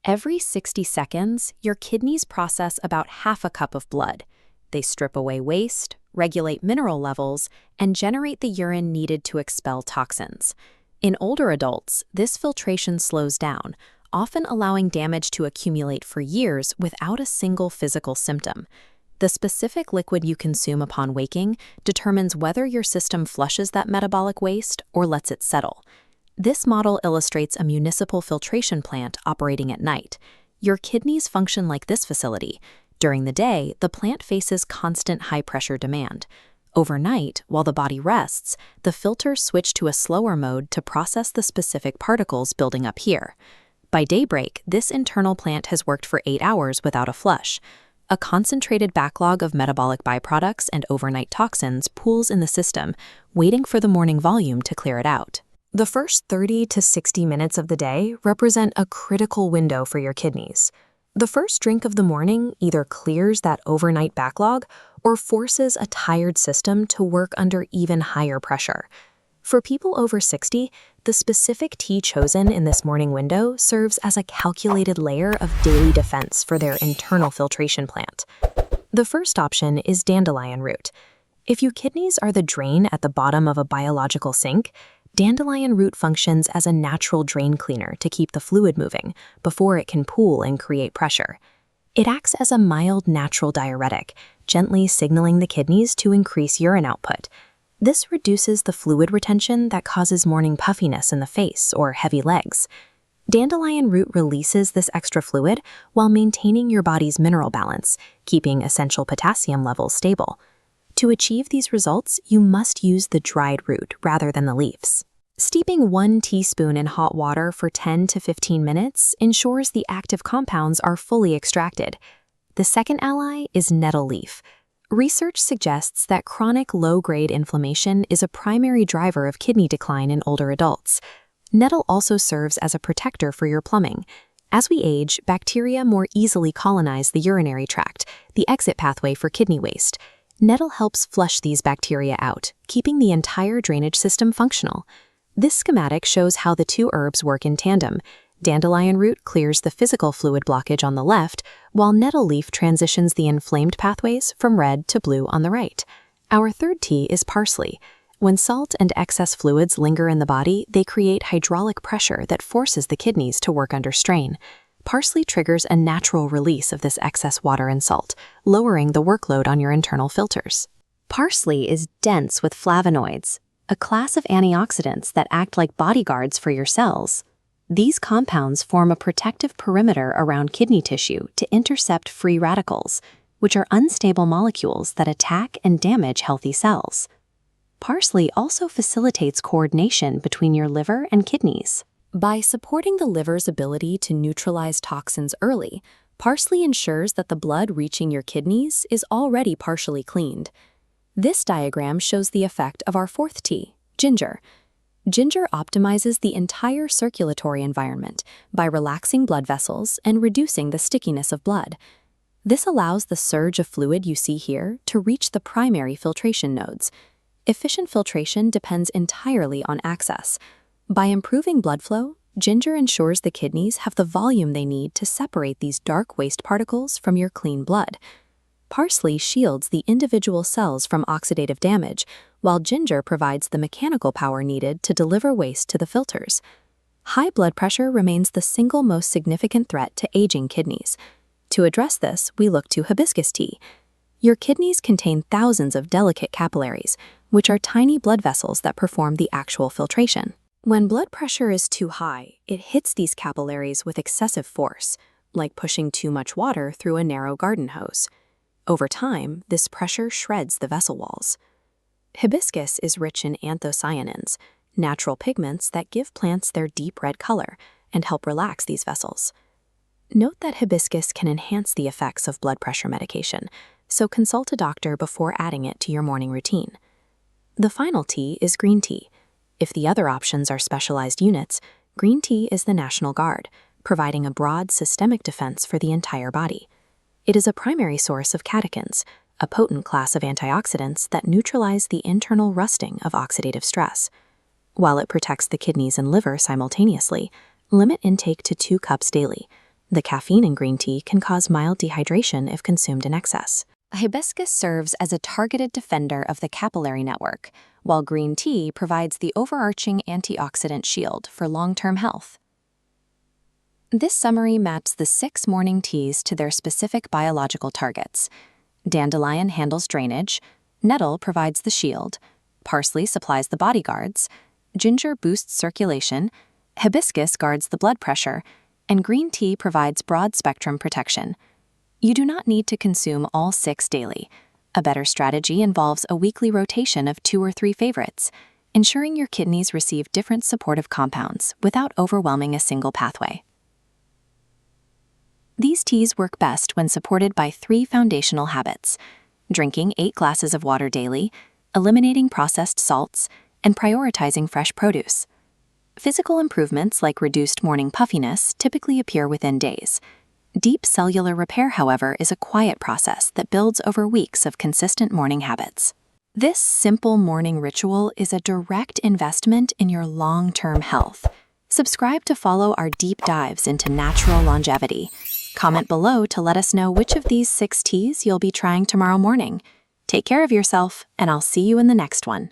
Every 60 seconds, your kidneys process about half a cup of blood. They strip away waste, regulate mineral levels, and generate the urine needed to expel toxins. In older adults, this filtration slows down, often allowing damage to accumulate for years without a single physical symptom. The specific liquid you consume upon waking determines whether your system flushes that metabolic waste or lets it settle. This model illustrates a municipal filtration plant operating at night. Your kidneys function like this facility. During the day, the plant faces constant high-pressure demand. Overnight, while the body rests, the filters switch to a slower mode to process the specific particles building up here. By daybreak, this internal plant has worked for 8 hours without a flush. A concentrated backlog of metabolic byproducts and overnight toxins pools in the system, waiting for the morning volume to clear it out. The first 30 to 60 minutes of the day represent a critical window for your kidneys. The first drink of the morning either clears that overnight backlog or forces a tired system to work under even higher pressure. For people over 60, the specific tea chosen in this morning window serves as a calculated layer of daily defense for their internal filtration plant. The first option is dandelion root. If your kidneys are the drain at the bottom of a biological sink, dandelion root functions as a natural drain cleaner to keep the fluid moving before it can pool and create pressure. It acts as a mild natural diuretic, gently signaling the kidneys to increase urine output. This reduces the fluid retention that causes morning puffiness in the face or heavy legs. Dandelion root releases this extra fluid while maintaining your body's mineral balance, keeping essential potassium levels stable. To achieve these results, you must use the dried root rather than the leaves. Steeping 1 teaspoon in hot water for 10 to 15 minutes ensures the active compounds are fully extracted. The second ally is nettle leaf. Research suggests that chronic low-grade inflammation is a primary driver of kidney decline in older adults. Nettle also serves as a protector for your plumbing. As we age, bacteria more easily colonize the urinary tract, the exit pathway for kidney waste. Nettle helps flush these bacteria out, keeping the entire drainage system functional. This schematic shows how the two herbs work in tandem. Dandelion root clears the physical fluid blockage on the left, while nettle leaf transitions the inflamed pathways from red to blue on the right. Our third tea is parsley. When salt and excess fluids linger in the body, they create hydraulic pressure that forces the kidneys to work under strain. Parsley triggers a natural release of this excess water and salt, lowering the workload on your internal filters. Parsley is dense with flavonoids, a class of antioxidants that act like bodyguards for your cells. These compounds form a protective perimeter around kidney tissue to intercept free radicals, which are unstable molecules that attack and damage healthy cells. Parsley also facilitates coordination between your liver and kidneys. By supporting the liver's ability to neutralize toxins early, parsley ensures that the blood reaching your kidneys is already partially cleaned. This diagram shows the effect of our fourth tea, ginger. Ginger optimizes the entire circulatory environment by relaxing blood vessels and reducing the stickiness of blood. This allows the surge of fluid you see here to reach the primary filtration nodes. Efficient filtration depends entirely on access. By improving blood flow, ginger ensures the kidneys have the volume they need to separate these dark waste particles from your clean blood. Parsley shields the individual cells from oxidative damage, while ginger provides the mechanical power needed to deliver waste to the filters. High blood pressure remains the single most significant threat to aging kidneys. To address this, we look to hibiscus tea. Your kidneys contain thousands of delicate capillaries, which are tiny blood vessels that perform the actual filtration. When blood pressure is too high, it hits these capillaries with excessive force, like pushing too much water through a narrow garden hose. Over time, this pressure shreds the vessel walls. Hibiscus is rich in anthocyanins, natural pigments that give plants their deep red color and help relax these vessels. Note that hibiscus can enhance the effects of blood pressure medication, so consult a doctor before adding it to your morning routine. The final tea is green tea. If the other options are specialized units, green tea is the National Guard, providing a broad systemic defense for the entire body. It is a primary source of catechins, a potent class of antioxidants that neutralize the internal rusting of oxidative stress. While it protects the kidneys and liver simultaneously, limit intake to 2 cups daily. The caffeine in green tea can cause mild dehydration if consumed in excess. Hibiscus serves as a targeted defender of the capillary network, while green tea provides the overarching antioxidant shield for long-term health. This summary maps the 6 morning teas to their specific biological targets. Dandelion handles drainage, nettle provides the shield, parsley supplies the bodyguards, ginger boosts circulation, hibiscus guards the blood pressure, and green tea provides broad-spectrum protection. You do not need to consume all 6 daily. A better strategy involves a weekly rotation of 2 or 3 favorites, ensuring your kidneys receive different supportive compounds without overwhelming a single pathway. These teas work best when supported by 3 foundational habits: drinking 8 glasses of water daily, eliminating processed salts, and prioritizing fresh produce. Physical improvements like reduced morning puffiness typically appear within days. Deep cellular repair, however, is a quiet process that builds over weeks of consistent morning habits. This simple morning ritual is a direct investment in your long-term health. Subscribe to follow our deep dives into natural longevity. Comment below to let us know which of these 6 teas you'll be trying tomorrow morning. Take care of yourself, and I'll see you in the next one.